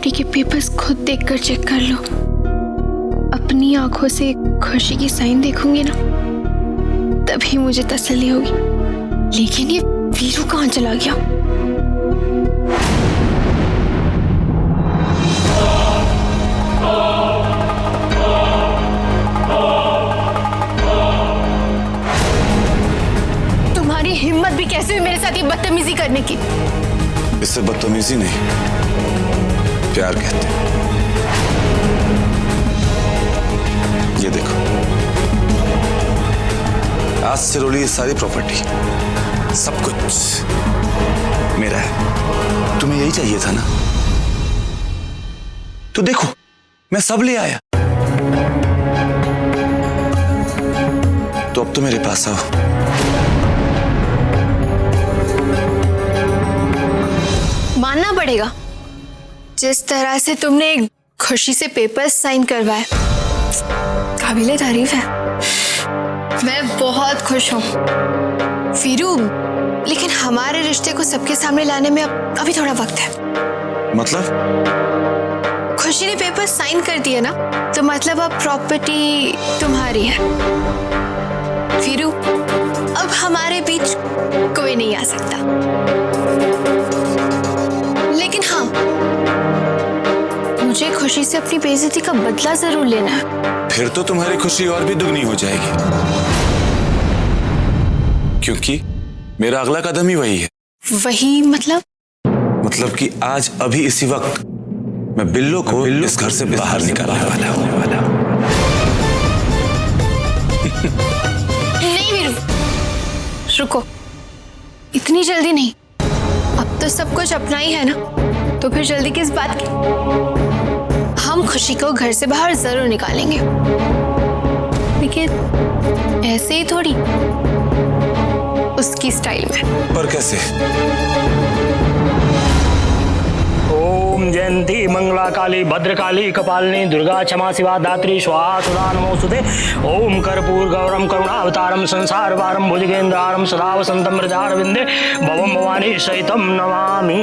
Property के papers खुद देखकर चेक कर लो। अपनी आंखों से खुशी की साइन देखूंगी ना, तभी मुझे तसल्ली होगी। लेकिन ये वीरू कहाँ चला गया? तुम्हारी हिम्मत भी कैसे हुई मेरे साथ ये बदतमीजी करने की? इससे बदतमीजी नहीं, प्यार कहते हैं। ये देखो, आज से रोली ये सारी प्रॉपर्टी, सब कुछ मेरा है। तुम्हें यही चाहिए था ना? तो देखो, मैं सब ले आया। तो अब तो मेरे पास आओ। मानना पड़ेगा, जिस तरह से तुमने खुशी से पेपर्स साइन करवाए, काबिले तारीफ है। मैं बहुत खुश हूँ वीरू, लेकिन हमारे रिश्ते को सबके सामने लाने में अभी थोड़ा वक्त है। मतलब? खुशी ने पेपर साइन कर दिया ना, तो मतलब अब प्रॉपर्टी तुम्हारी है। वीरू, अब हमारे बीच कोई नहीं आ सकता। लेकिन हाँ, मुझे खुशी से अपनी बेइज्जती का बदला जरूर लेना है। फिर तो तुम्हारी खुशी और भी दुगनी हो जाएगी, क्योंकि मेरा अगला कदम ही वही है। वही मतलब? मतलब कि आज अभी इसी वक्त मैं बिल्लो को इस घर से बाहर निकालने वाला हूं। नहीं वीरू, रुको, इतनी जल्दी नहीं। अब तो सब कुछ अपना ही है ना, तो फिर जल्दी किस बात की? हम खुशी को घर से बाहर जरूर निकालेंगे, लेकिन ऐसे ही थोड़ी, उसकी स्टाइल में। पर कैसे? ओम जयंती मंगला काली भद्रकाली कपालिनी दुर्गा क्षमा शिवा दात्री स्वाहा सुधा नमोस्तुते। ओम कर्पूर गौरम करुणावतारम संसार वारम भुजगेंद्रारम सदा वसंतम हृदयारविंदे भवम भवानी सहितम नमामि।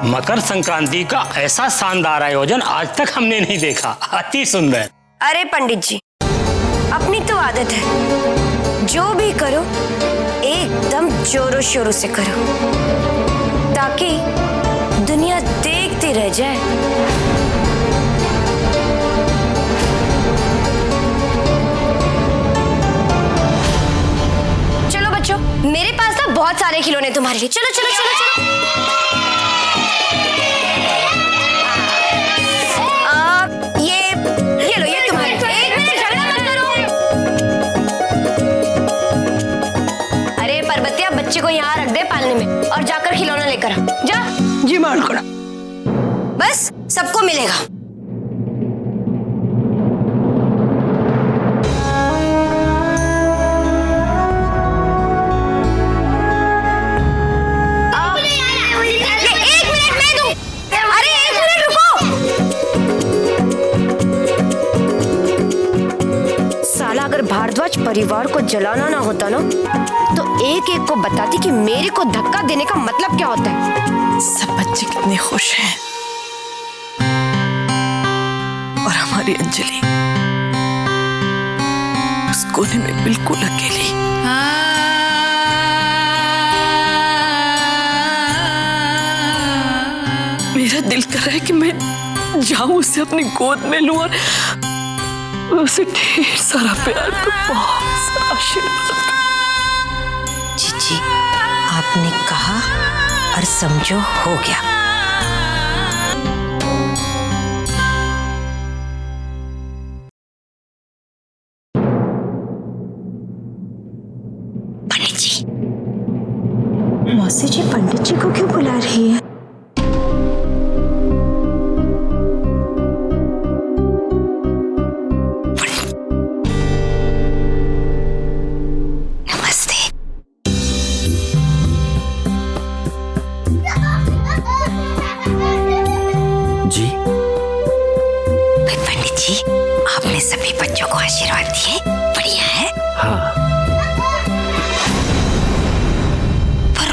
मकर संक्रांति का ऐसा शानदार आयोजन आज तक हमने नहीं देखा। अति सुंदर। अरे पंडित जी, अपनी तो आदत है, जो भी करो एकदम जोरों शोरों से करो, ताकि दुनिया देखती रह जाए। चलो बच्चों, मेरे पास ना बहुत सारे खिलौने तुम्हारे लिए। चलो चलो चलो चलो। बच्चे को यहाँ रख दे पालने में, और जाकर खिलौना लेकर आ। जा। जी मालकोड़ा। बस सबको मिलेगा। एक मिनट मैं दूं। अरे एक मिनट रुको। साला, अगर भारद्वाज परिवार को जलाना ना होता ना, तो एक एक को बताती कि मेरे को धक्का देने का मतलब क्या होता है। सब बच्चे कितने खुश हैं, और हमारी अंजलि उस कोने में बिल्कुल अकेली। मेरा दिल कर रहा है कि मैं जाऊं, उसे अपनी गोद में लूं और उसे ढेर सारा प्यार दूं, बहुत सारा आशीर्वाद। जी, आपने कहा और समझो हो गया। पंडित जी। मौसी जी पंडित जी को क्यों बुला रही है? पंडित जी, आपने सभी बच्चों को आशीर्वाद दिए, बढ़िया है। हाँ। पर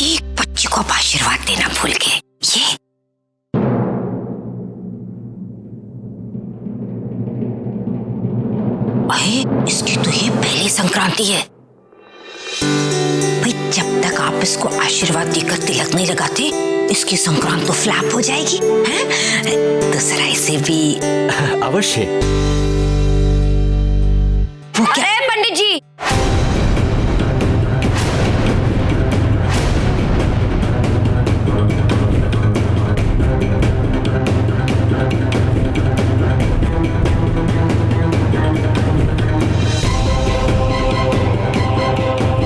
एक बच्चे को आप आशीर्वाद देना भूल गए, ये अरे इसकी तो ये पहली संक्रांति है भाई। जब तक आप इसको आशीर्वाद देकर तिलक नहीं लगाते, इसकी संक्रांत तो फ्लैप हो जाएगी, हैं? दूसरा इसे भी अवश्य। वो क्या है पंडित जी?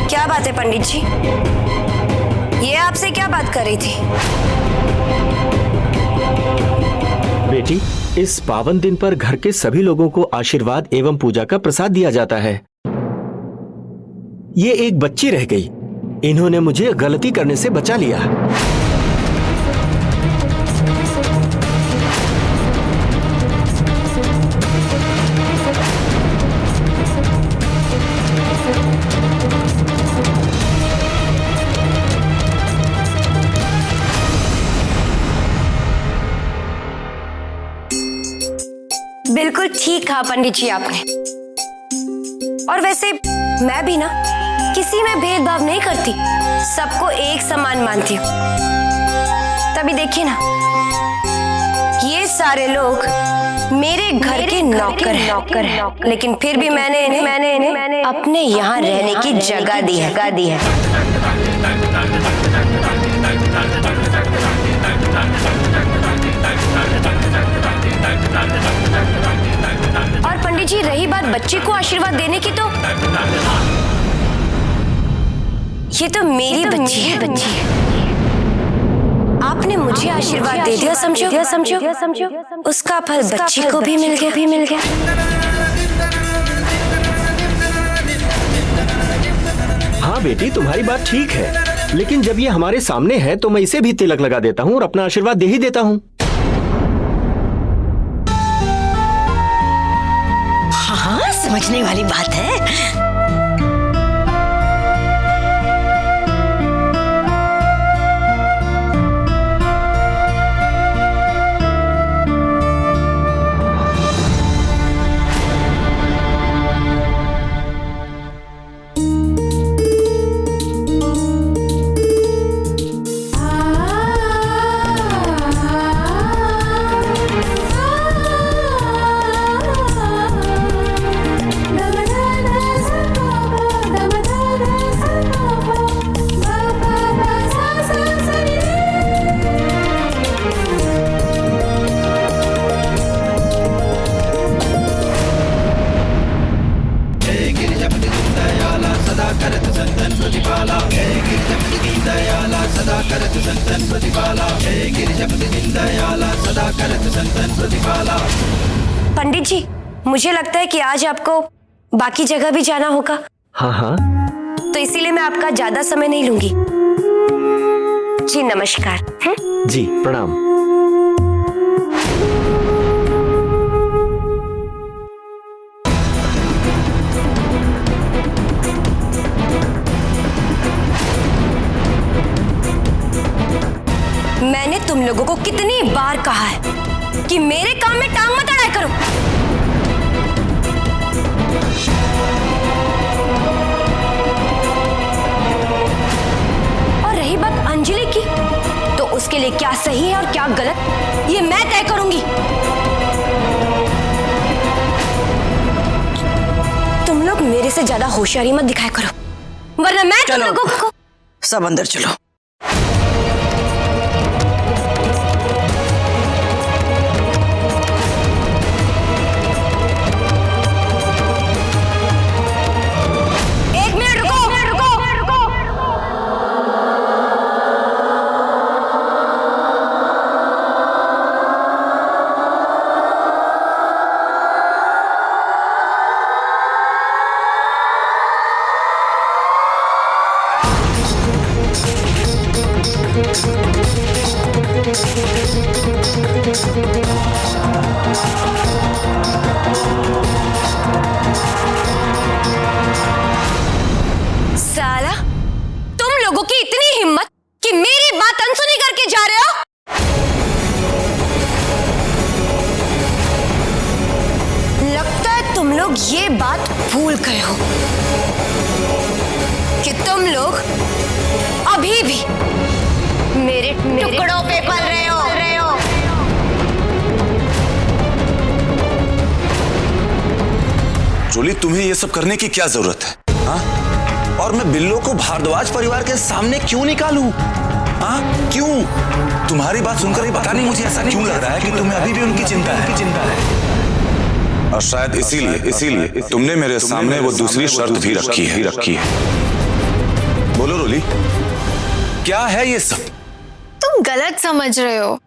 क्या बात है पंडित जी? ये आपसे क्या बात कर रही थी? बेटी, इस पावन दिन पर घर के सभी लोगों को आशीर्वाद एवं पूजा का प्रसाद दिया जाता है। ये एक बच्ची रह गई, इन्होंने मुझे गलती करने से बचा लिया। बिल्कुल ठीक कहा पंडित जी आपने। और वैसे मैं भी ना किसी में भेदभाव नहीं करती, सबको एक समान मानती हूँ। तभी देखिए ना, ये सारे लोग मेरे घर के नौकर हैं, लेकिन फिर भी मैंने इन्हें अपने यहाँ रहने की जगह दी है। और पंडित जी, रही बात बच्चे को आशीर्वाद देने की, तो ये तो मेरी बच्ची है। आपने मुझे आशीर्वाद दे दिया, समझो। उसका फल बच्ची को भी मिल गया। हाँ बेटी, तुम्हारी बात ठीक है, लेकिन जब ये हमारे सामने है तो मैं इसे भी तिलक लगा देता हूँ और अपना आशीर्वाद दे ही देता हूँ। हाँ, समझने वाली बात है। पंडित जी, मुझे लगता है कि आज आपको बाकी जगह भी जाना होगा। हाँ। तो इसीलिए मैं आपका ज्यादा समय नहीं लूंगी। जी नमस्कार। जी प्रणाम। मैंने तुम लोगों को कितनी बार कहा है कि मेरे काम में टांग मत अड़ाया करो। और रही बात अंजलि की, तो उसके लिए क्या सही है और क्या गलत, ये मैं तय करूंगी। तुम लोग मेरे से ज्यादा होशियारी मत दिखाया करो, वरना मैं तुम लोगों को। सब अंदर चलो। लोग ये बात भूल गए हो कि तुम लोग अभी भी मेरे टुकड़ों पे पल रहे हो। जूली, तुम्हें ये सब करने की क्या जरूरत है? हाँ? और मैं बिल्लो को भारद्वाज परिवार के सामने क्यों निकालूं? हाँ? क्यों? तुम्हारी बात सुनकर ही पता नहीं मुझे ऐसा क्यों लग रहा है कि तुम्हें अभी भी उनकी चिंता है। और शायद इसीलिए तुमने मेरे सामने वो दूसरी शर्त भी रखी है। बोलो रोली, क्या है ये सब? तुम गलत समझ रहे हो।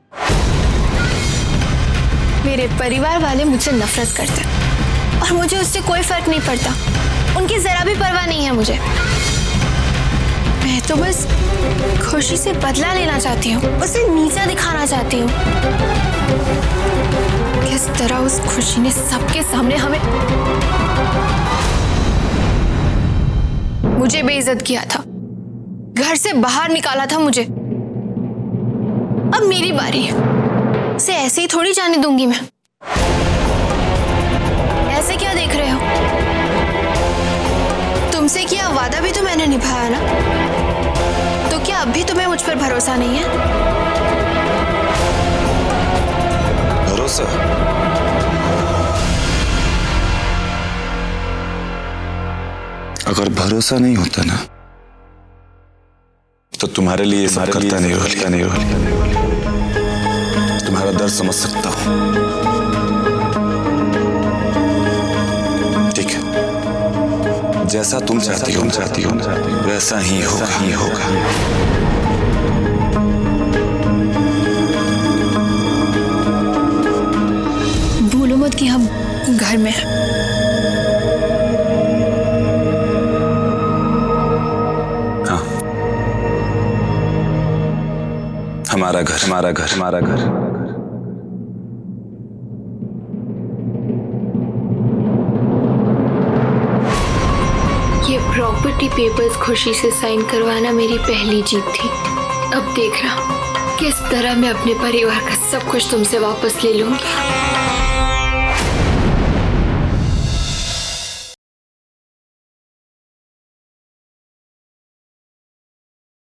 मेरे परिवार वाले मुझसे नफरत करते हैं और मुझे उससे कोई फर्क नहीं पड़ता। उनकी जरा भी परवाह नहीं है मुझे। मैं तो बस खुशी से बदला लेना चाहती हूँ, उसे नीचा दिखाना चाहती हूँ। किस तरह उस खुशी ने सबके सामने मुझे बेइज्जत किया था, घर से बाहर निकाला था मुझे। अब मेरी बारी है, उसे ऐसे ही थोड़ी जाने दूंगी मैं। ऐसे क्या देख रहे हो? तुमसे किया वादा भी तो मैंने निभाया ना, तो क्या अब भी तुम्हें मुझ पर भरोसा नहीं है? भरोसा? अगर भरोसा नहीं होता ना तो तुम्हारे लिए सब करता नहीं रोली। तुम्हारा दर्द समझ सकता हूं। ठीक है, जैसा तुम चाहती हो वैसा ही होगा। भूलो मत कि हम घर में हैं। हाँ, हमारा घर। ये प्रॉपर्टी पेपर्स खुशी से साइन करवाना मेरी पहली जीत थी। अब देखना किस तरह मैं अपने परिवार का सब कुछ तुमसे वापस ले लूंगी।